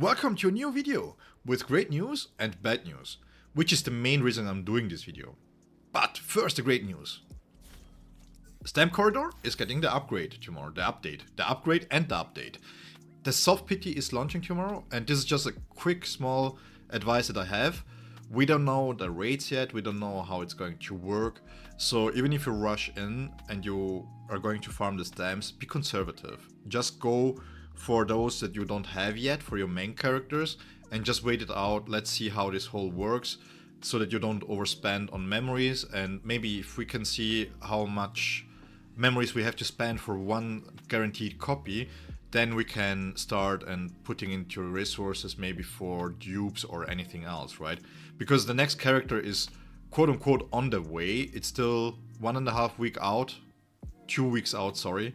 Welcome to a new video with great news and bad news, which is the main reason I'm doing this video. But first the great news. Stamp Corridor is getting the upgrade tomorrow, the upgrade and the update. The soft PT is launching tomorrow, and this is just a quick small advice that I have. We don't know the rates yet, we don't know how it's going to work, so even if you rush in and you are going to farm the stamps, be conservative. Just go for those that you don't have yet for your main characters and just wait it out. Let's see how this whole works so that you don't overspend on memories, and maybe if we can see how much memories we have to spend for one guaranteed copy, then we can start and putting into resources maybe for dupes or anything else, right? Because the next character is quote unquote on the way. It's still 1.5 weeks out, 2 weeks out, sorry.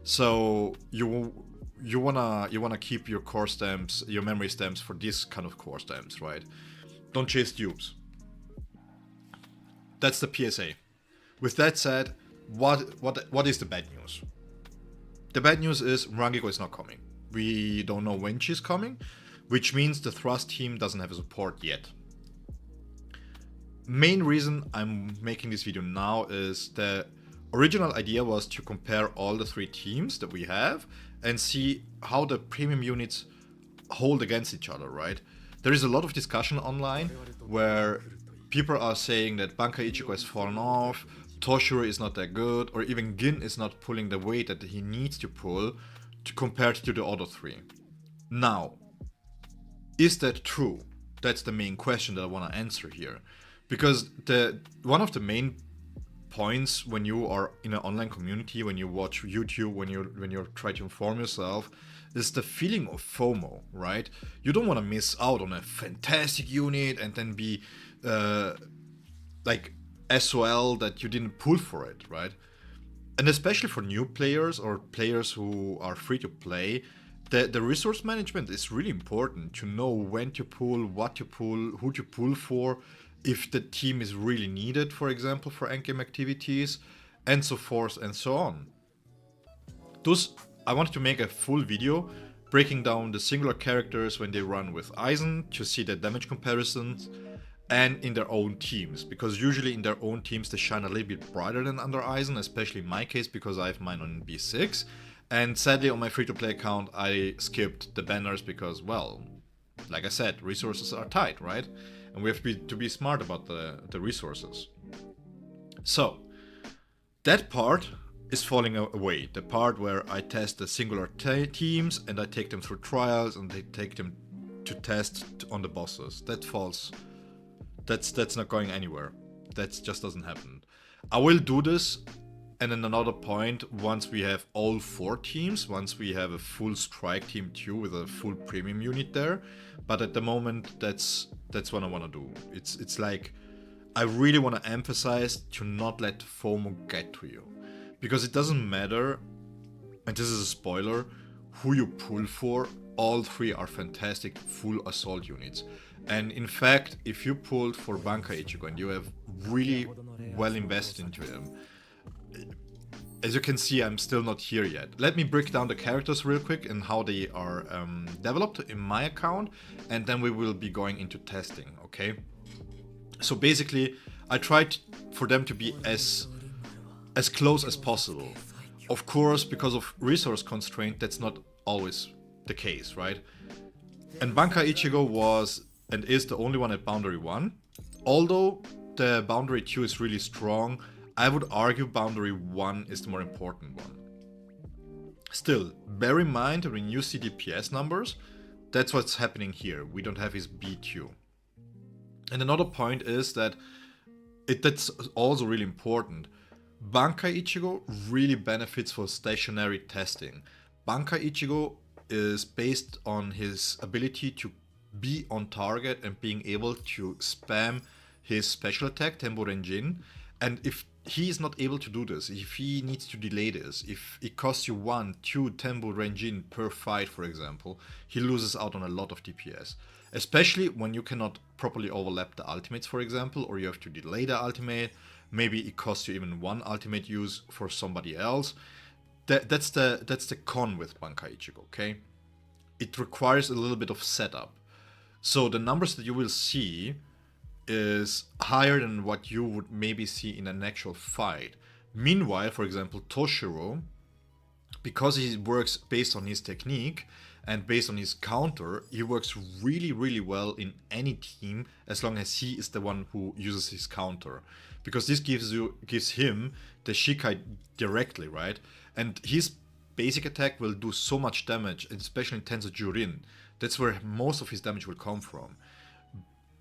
So you wanna keep your core stamps, your memory stamps for this kind of core stamps, right? Don't chase dupes. That's the PSA. With that said, what is the bad news? The bad news is Rangigo is not coming. We don't know when she's coming, which means the Thrust team doesn't have a support yet. Main reason I'm making this video now is the original idea was to compare all the 3 teams that we have and see how the premium units hold against each other, right? There is a lot of discussion online where people are saying that Bankai Ichigo has fallen off, Toshiro is not that good, or even Gin is not pulling the weight that he needs to pull compared to the other 3. Now, is that true? That's the main question that I want to answer here. Because one of the main points when you are in an online community, when you watch YouTube, when you try to inform yourself, is the feeling of FOMO, right? You don't want to miss out on a fantastic unit and then be like SOL that you didn't pull for it, right? And especially for new players or players who are free to play, the resource management is really important to know when to pull, what to pull, who to pull for, if the team is really needed, for example, for endgame activities, and so forth and so on. Thus, I wanted to make a full video breaking down the singular characters when they run with Aizen to see the damage comparisons, and in their own teams, because usually in their own teams they shine a little bit brighter than under Aizen, especially in my case because I have mine on B6, and sadly on my free-to-play account I skipped the banners because, well, like I said, resources are tight, right? And we have to be smart about the resources. So, that part is falling away. The part where I test the singular teams and I take them through trials and they take them to test on the bosses. That falls. That's not going anywhere. That just doesn't happen. I will do this, and then another point, once we have all 4 teams, once we have a full strike team too with a full premium unit there. But at the moment, that's what I want to do. It's like I really want to emphasize to not let FOMO get to you, because it doesn't matter, and this is a spoiler, who you pull for. All 3 are fantastic full assault units. And in fact, if you pulled for Bankai Ichigo and you have really well invested into him, as you can see, I'm still not here yet. Let me break down the characters real quick and how they are developed in my account, and then we will be going into testing, okay? So basically, I tried for them to be as close as possible. Of course, because of resource constraint, that's not always the case, right? And Bankai Ichigo was and is the only one at Boundary 1. Although the Boundary 2 is really strong, I would argue Boundary 1 is the more important one. Still, bear in mind when you see DPS numbers, that's what's happening here. We don't have his B2. And another point is that that's also really important. Bankai Ichigo really benefits for stationary testing. Bankai Ichigo is based on his ability to be on target and being able to spam his special attack, Tembo Renjin. And if he is not able to do this, if he needs to delay this, if it costs you 1, 2 Tembo Renjin per fight, for example, he loses out on a lot of DPS. Especially when you cannot properly overlap the ultimates, for example, or you have to delay the ultimate. Maybe it costs you even 1 ultimate use for somebody else. That's the con with Bankai Ichigo, okay? it requires a little bit of setup. So the numbers that you will see is higher than what you would maybe see in an actual fight. Meanwhile, for example, Toshiro, because he works based on his technique and based on his counter, he works really, really well in any team as long as he is the one who uses his counter. Because this gives him the Shikai directly, right? And his basic attack will do so much damage, especially in Tenso Jurin. That's where most of his damage will come from.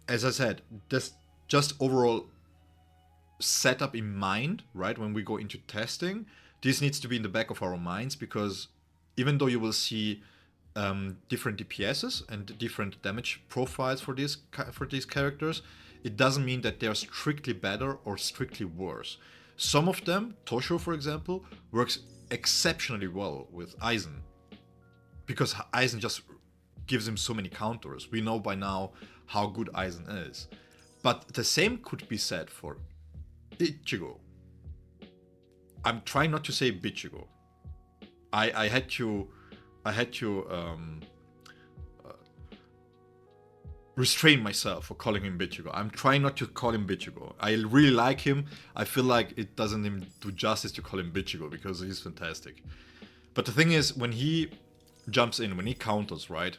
As I said, that's just overall setup in mind, right? When we go into testing, this needs to be in the back of our minds, because even though you will see different DPSs and different damage profiles for these characters, it doesn't mean that they are strictly better or strictly worse. Some of them, Toshiro for example, works exceptionally well with Aizen, because Aizen just gives him so many counters. We know by now how good Aizen is. But the same could be said for Ichigo. I'm trying not to say Bichigo. I had to restrain myself for calling him Bichigo. I'm trying not to call him Bichigo. I really like him. I feel like it doesn't even do justice to call him Bichigo because he's fantastic. But the thing is, when he jumps in, when he counters, right?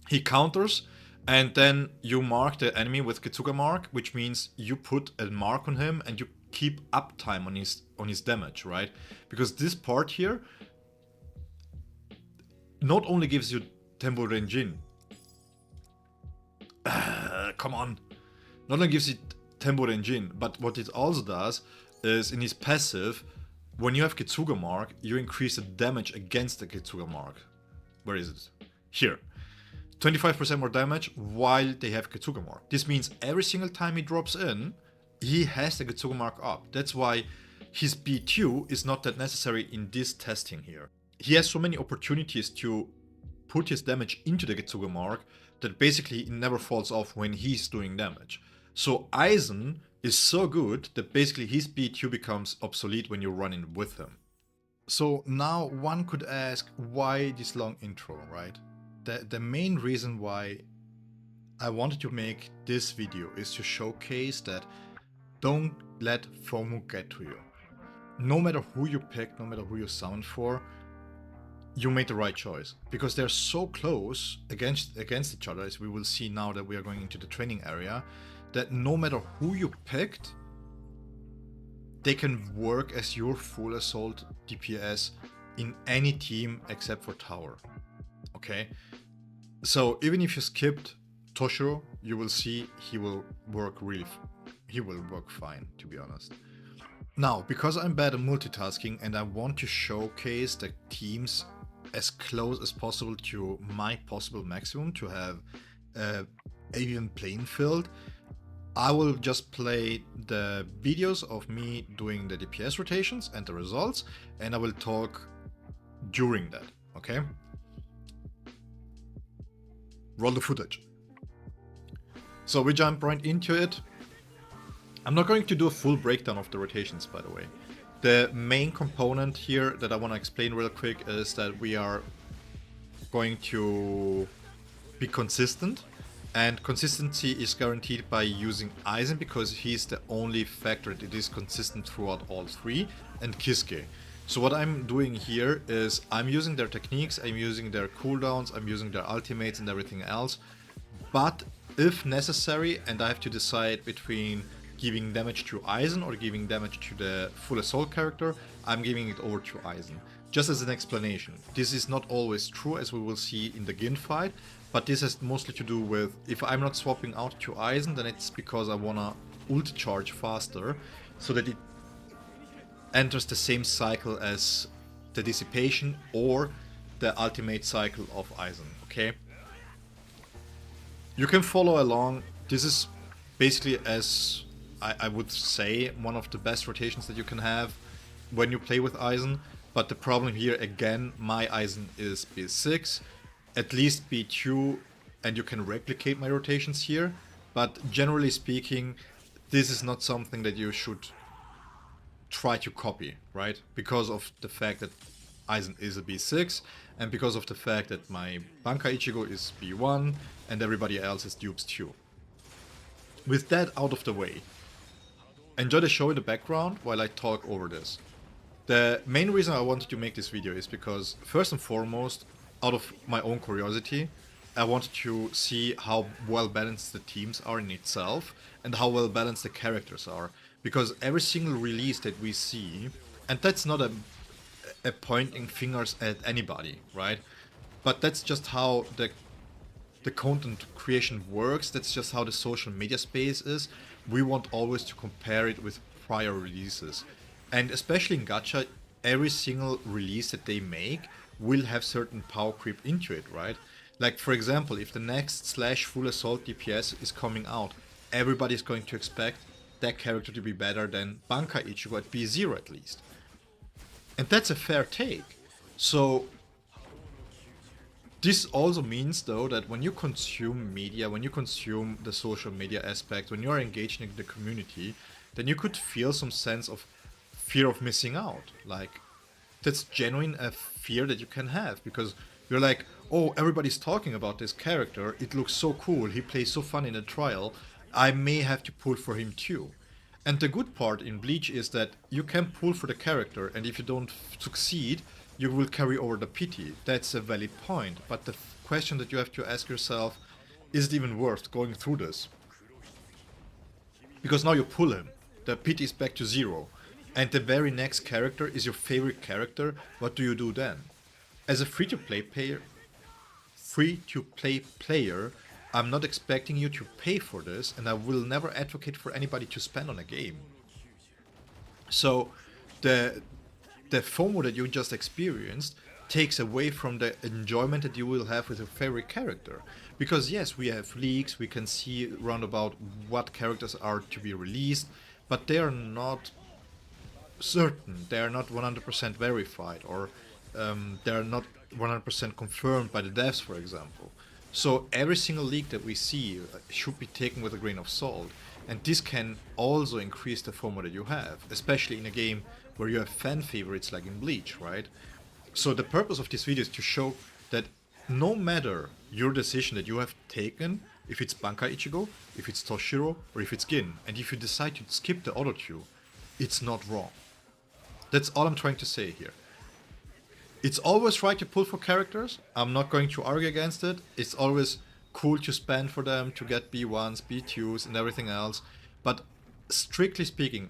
He counters, and then you mark the enemy with Kitsuga mark, which means you put a mark on him and you keep uptime on his damage, right? Because this part here not only gives you Tempo Renjin, come on, not only gives you Tempo Renjin, but what it also does is in his passive, when you have Kitsuga mark, you increase the damage against the Kitsuga mark. Where is it? Here. 25% more damage while they have Kitsuga mark. This means every single time he drops in, he has the Kitsuga mark up. That's why his B2 is not that necessary in this testing here. He has so many opportunities to put his damage into the Kitsuga mark that basically it never falls off when he's doing damage. So Aizen is so good that basically his B2 becomes obsolete when you run in with him. So now one could ask, why this long intro, right? The main reason why I wanted to make this video is to showcase that don't let FOMO get to you. No matter who you pick, no matter who you summon for, you made the right choice, because they're so close against each other, as we will see now that we are going into the training area, that no matter who you picked, they can work as your full assault DPS in any team except for tower. Okay, so even if you skipped Toshiro, you will see he will work fine, to be honest. Now, because I'm bad at multitasking and I want to showcase the teams as close as possible to my possible maximum to have an even playing field, I will just play the videos of me doing the DPS rotations and the results, and I will talk during that, okay? Roll the footage. So we jump right into it. I'm not going to do a full breakdown of the rotations, by the way. The main component here that I want to explain real quick is that we are going to be consistent, and consistency is guaranteed by using Aizen because he's the only factor that is consistent throughout all three, and Kisuke. So what I'm doing here is I'm using their techniques, I'm using their cooldowns, I'm using their ultimates and everything else, but if necessary and I have to decide between giving damage to Aizen or giving damage to the full assault character, I'm giving it over to Aizen. Just as an explanation, this is not always true, as we will see in the Gin fight, but this has mostly to do with, if I'm not swapping out to Aizen, then it's because I wanna ult charge faster, so that it enters the same cycle as the dissipation or the ultimate cycle of Aizen, okay? You can follow along. This is basically, as I would say, one of the best rotations that you can have when you play with Aizen, but the problem here, again, my Aizen is B6, at least B2, and you can replicate my rotations here, but generally speaking, this is not something that you should try to copy, right? Because of the fact that Aizen is a B6, and because of the fact that my Banka Ichigo is B1 and everybody else is dupes 2. With that out of the way, enjoy the show in the background while I talk over this. The main reason I wanted to make this video is because, first and foremost, out of my own curiosity, I wanted to see how well balanced the teams are in itself and how well balanced the characters are. Because every single release that we see, and that's not a pointing fingers at anybody, right? But that's just how the content creation works. That's just how the social media space is. We want always to compare it with prior releases. And especially in gacha, every single release that they make will have certain power creep into it, right? Like, for example, if the next Slash Full Assault DPS is coming out, everybody's going to expect that character to be better than Banka Ichigo at B0 at least. And that's a fair take. So this also means, though, that when you consume media, when you consume the social media aspect, when you are engaged in the community, then you could feel some sense of fear of missing out. Like, that's genuine a fear that you can have, because you're like, oh, everybody's talking about this character, it looks so cool, he plays so fun in a trial, I may have to pull for him too. And the good part in Bleach is that you can pull for the character, and if you don't succeed, you will carry over the pity. That's a valid point, but the question that you have to ask yourself, is it even worth going through this? Because now you pull him, the pity is back to 0, and the very next character is your favorite character. What do you do then? As a free-to-play player, I'm not expecting you to pay for this, and I will never advocate for anybody to spend on a game. So the FOMO that you just experienced takes away from the enjoyment that you will have with your favorite character. Because yes, we have leaks, we can see round about what characters are to be released, but they are not certain, they are not 100% verified, or they are not 100% confirmed by the devs, for example. So every single leak that we see should be taken with a grain of salt, and this can also increase the FOMO that you have, especially in a game where you have fan favorites like in Bleach, right? So the purpose of this video is to show that no matter your decision that you have taken, if it's Banka Ichigo, if it's Toshiro, or if it's Gin, and if you decide to skip the other two, it's not wrong. That's all I'm trying to say here. It's always right to pull for characters. I'm not going to argue against it. It's always cool to spend for them to get B1s, B2s, and everything else. But strictly speaking,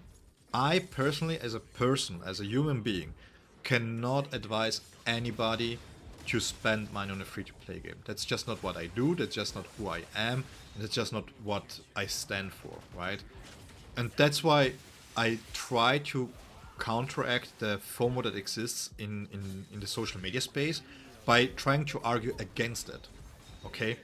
I personally, as a person, as a human being, cannot advise anybody to spend money on a free-to-play game. That's just not what I do. That's just not who I am. And that's just not what I stand for, right? And that's why I try to counteract the FOMO that exists in the social media space by trying to argue against it. Okay?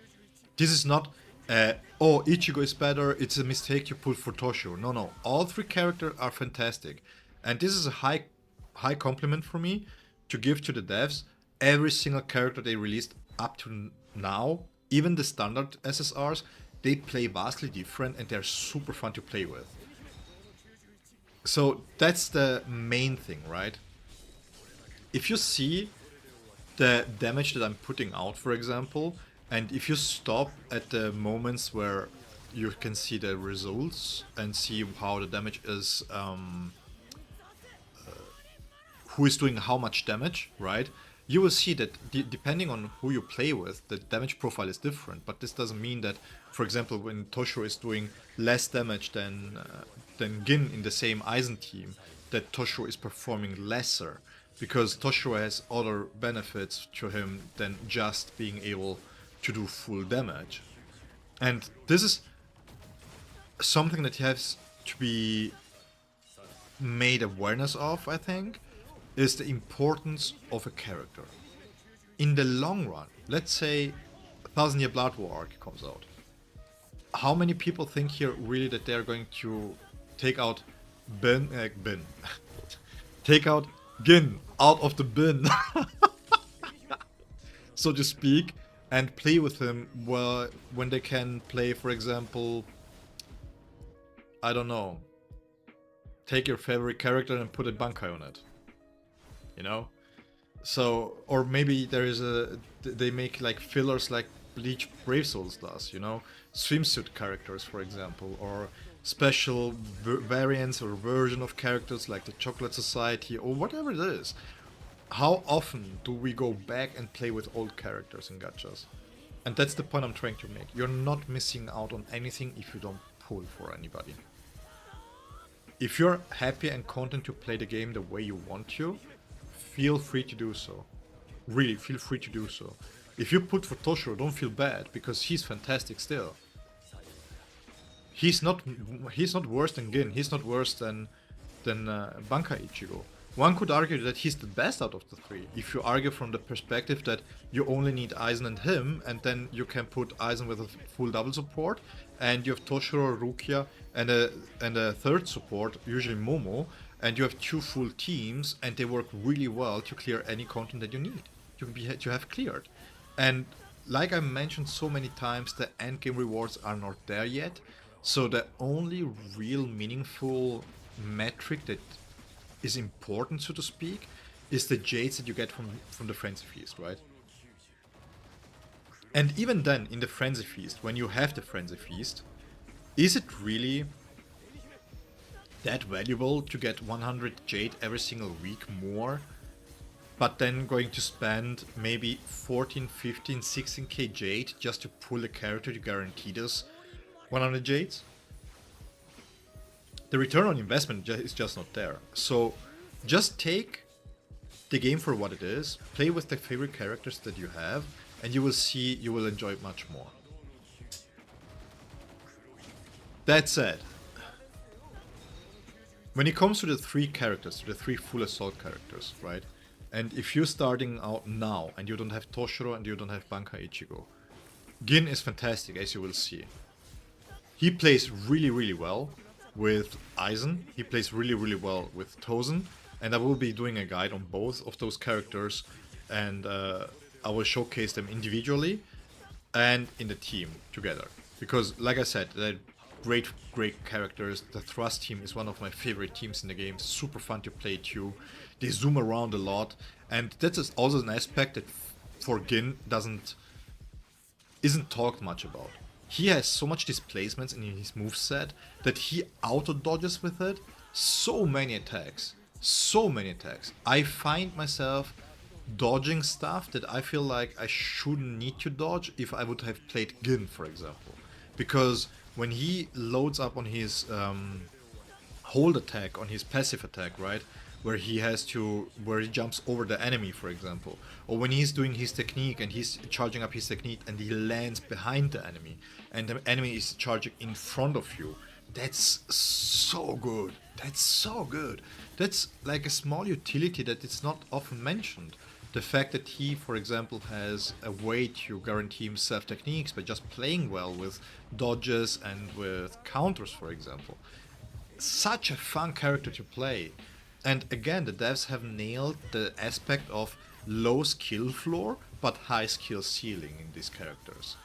This is not, oh, Ichigo is better, it's a mistake to pull for Toshiro. No. All three characters are fantastic. And this is a high compliment for me to give to the devs. Every single character they released up to now, even the standard SSRs, they play vastly different and they're super fun to play with. So that's the main thing, right? If you see the damage that I'm putting out, for example, and if you stop at the moments where you can see the results and see how the damage is, who is doing how much damage, right? You will see that depending on who you play with, the damage profile is different. But this doesn't mean that, for example, when Toshiro is doing less damage than Gin in the same Aizen team, that Toshiro is performing lesser, because Toshiro has other benefits to him than just being able to do full damage. And this is something that has to be made awareness of, I think, is the importance of a character. In the long run, let's say 1000 Year Blood War arc comes out. How many people think here really that they're going to take out take out Gin out of the bin, so to speak, and play with him when they can play, for example, I don't know, take your favorite character and put a Bankai on it, you know? So, or maybe there is they make like fillers like Bleach Brave Souls does, you know, swimsuit characters, for example, or special variants or version of characters like the Chocolate Society or whatever it is. How often do we go back and play with old characters in gachas? And that's the point I'm trying to make. You're not missing out on anything if you don't pull for anybody. If you're happy and content to play the game the way you want to, feel free to do so. Really, feel free to do so. If you put for Toshiro, don't feel bad, because he's fantastic still. He's not worse than Gin, he's not worse than Bankai Ichigo. One could argue that he's the best out of the three, if you argue from the perspective that you only need Aizen and him, and then you can put Aizen with a full double support, and you have Toshiro, Rukia, and a third support, usually Momo, and you have two full teams, and they work really well to clear any content that you need to have cleared. And like I mentioned so many times, the endgame rewards are not there yet, so the only real meaningful metric that is important, so to speak, is the jades that you get from the Frenzy Feast, right? And even then, in the Frenzy Feast, when you have the Frenzy Feast, is it really that valuable to get 100 jade every single week more, but then going to spend maybe 14, 15, 16k jade just to pull a character to guarantee this 100 jades? The return on investment is just not there. So just take the game for what it is, play with the favorite characters that you have, and you will see you will enjoy it much more. That said, when it comes to the three characters, to the three full assault characters, right? And if you're starting out now and you don't have Toshiro and you don't have Bankai Ichigo, Gin is fantastic, as you will see. He plays really, really well with Aizen, he plays really, really well with Tozen, and I will be doing a guide on both of those characters, and I will showcase them individually and in the team together. Because, like I said, they're great characters. The Thrust team is one of my favorite teams in the game, super fun to play too. They zoom around a lot, and that's also an aspect that for Gin isn't talked much about. He has so much displacements in his moveset that he auto-dodges with it so many attacks. So many attacks. I find myself dodging stuff that I feel like I shouldn't need to dodge if I would have played Gin, for example. Because when he loads up on his hold attack, on his passive attack, right? Where he jumps over the enemy, for example, or when he's doing his technique and he's charging up his technique and he lands behind the enemy and the enemy is charging in front of you, that's so good. That's so good. That's like a small utility that is not often mentioned. The fact that he, for example, has a way to guarantee himself techniques by just playing well with dodges and with counters, for example. Such a fun character to play. And again, the devs have nailed the aspect of low skill floor but high skill ceiling in these characters.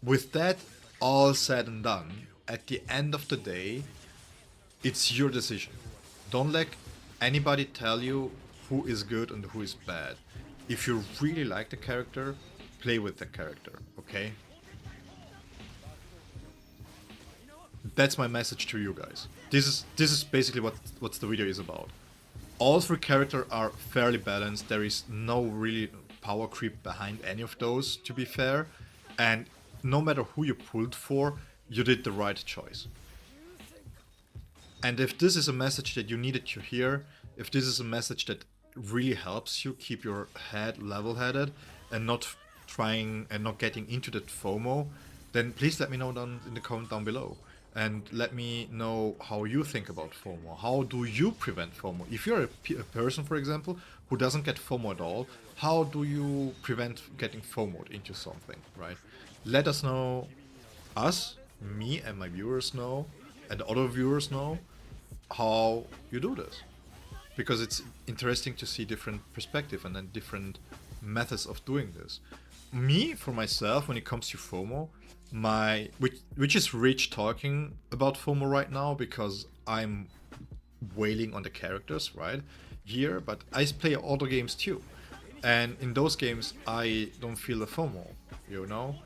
With that all said and done, at the end of the day, it's your decision. Don't let anybody tell you who is good and who is bad. If you really like the character, play with the character, okay? That's my message to you guys. This is basically what the video is about. All three characters are fairly balanced. There is no really power creep behind any of those, to be fair. And no matter who you pulled for, you did the right choice. And if this is a message that you needed to hear, if this is a message that really helps you keep your head level-headed and not trying and not getting into that FOMO, then please let me know down in the comment down below. And let me know how you think about FOMO. How do you prevent FOMO? If you're a person, for example, who doesn't get FOMO at all, how do you prevent getting FOMO'd into something, right? Let us know, me and my viewers know, and other viewers know how you do this. Because it's interesting to see different perspective and then different methods of doing this. Me, for myself, when it comes to FOMO, which is rich talking about FOMO right now because I'm wailing on the characters, right? here, but I play other games too. And in those games, I don't feel the FOMO, you know?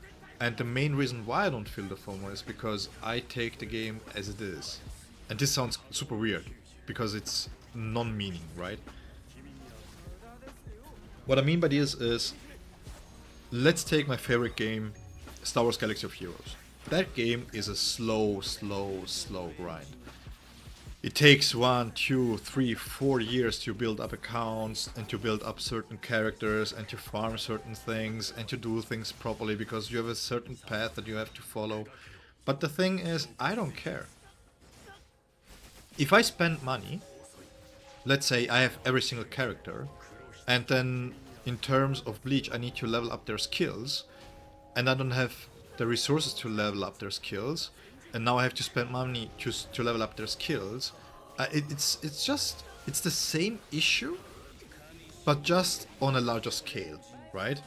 And the main reason why I don't feel the FOMO is because I take the game as it is. And this sounds super weird, because it's non-meaning, right? What I mean by this is, let's take my favorite game, Star Wars Galaxy of Heroes. That game is a slow grind. It takes 1, 2, 3, 4 years to build up accounts and to build up certain characters and to farm certain things and to do things properly because you have a certain path that you have to follow. But the thing is, I don't care. If I spend money, let's say I have every single character, and then in terms of Bleach I need to level up their skills, and I don't have the resources to level up their skills, and now I have to spend money to level up their skills. It's the same issue, but just on a larger scale, right?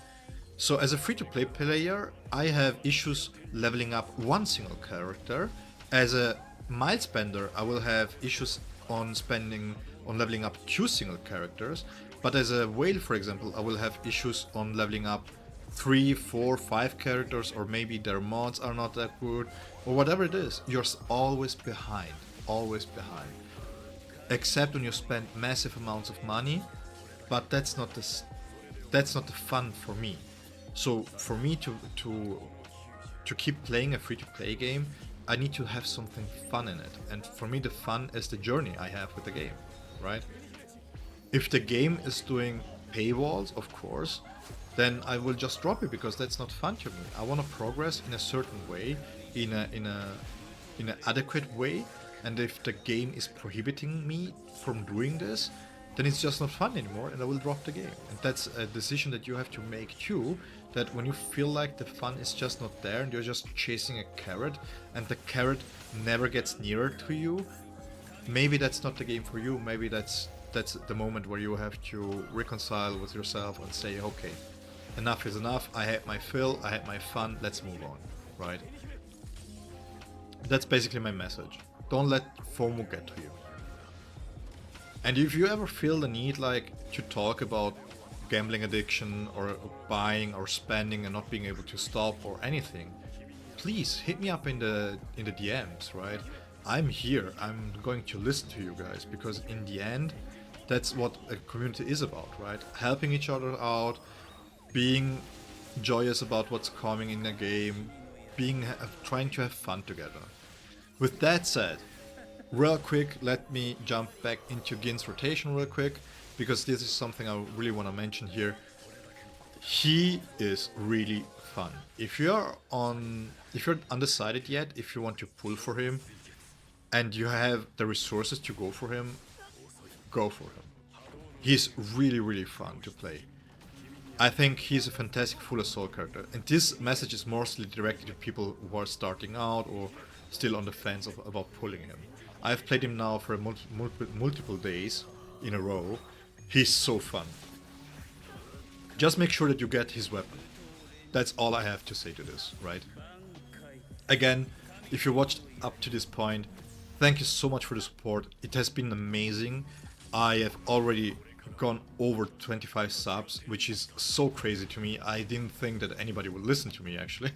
So as a free-to-play player, I have issues leveling up one single character. As a mild spender, I will have issues on leveling up 2 single characters. But as a whale, for example, I will have issues on leveling up 3, 4, 5 characters, or maybe their mods are not that good, or whatever it is. You're always behind, always behind. Except when you spend massive amounts of money, but that's not the fun for me. So for me to keep playing a free-to-play game, I need to have something fun in it. And for me, the fun is the journey I have with the game, right? If the game is doing paywalls, of course, then I will just drop it because that's not fun to me. I want to progress in a certain way, in an adequate way, and if the game is prohibiting me from doing this, then it's just not fun anymore and I will drop the game. And that's a decision that you have to make too, that when you feel like the fun is just not there and you're just chasing a carrot and the carrot never gets nearer to you, maybe that's not the game for you. Maybe that's the moment where you have to reconcile with yourself and say, okay, enough is enough, I had my fill, I had my fun, let's move on, right? That's basically my message. Don't let FOMO get to you. And if you ever feel the need like to talk about gambling addiction or buying or spending and not being able to stop or anything, please hit me up in the DMs, right? I'm here, I'm going to listen to you guys, because in the end, that's what a community is about, right? Helping each other out, being joyous about what's coming in the game, trying to have fun together. With that said, real quick, let me jump back into Gin's rotation real quick, because this is something I really want to mention here. He is really fun. If you're undecided yet, if you want to pull for him, and you have the resources to go for him, go for him. He's really fun to play. I think he's a fantastic Full Assault character, and this message is mostly directed to people who are starting out or still on the fence about pulling him. I've played him now for multiple days in a row. He's so fun. Just make sure that you get his weapon. That's all I have to say to this, right? Again, if you watched up to this point, thank you so much for the support. It has been amazing. I have already gone over 25 subs, which is so crazy to me. I didn't think that anybody would listen to me, actually.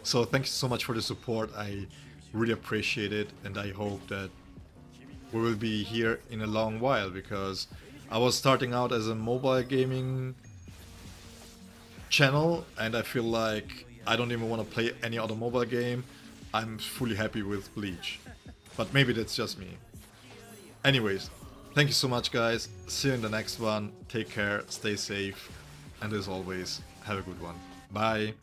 So thank you so much for the support. I really appreciate it, and I hope that we will be here in a long while, because I was starting out as a mobile gaming channel, and I feel like I don't even want to play any other mobile game. I'm fully happy with Bleach. But maybe that's just me. Anyways, thank you so much, guys. See you in the next one. Take care, stay safe, and as always, have a good one. Bye.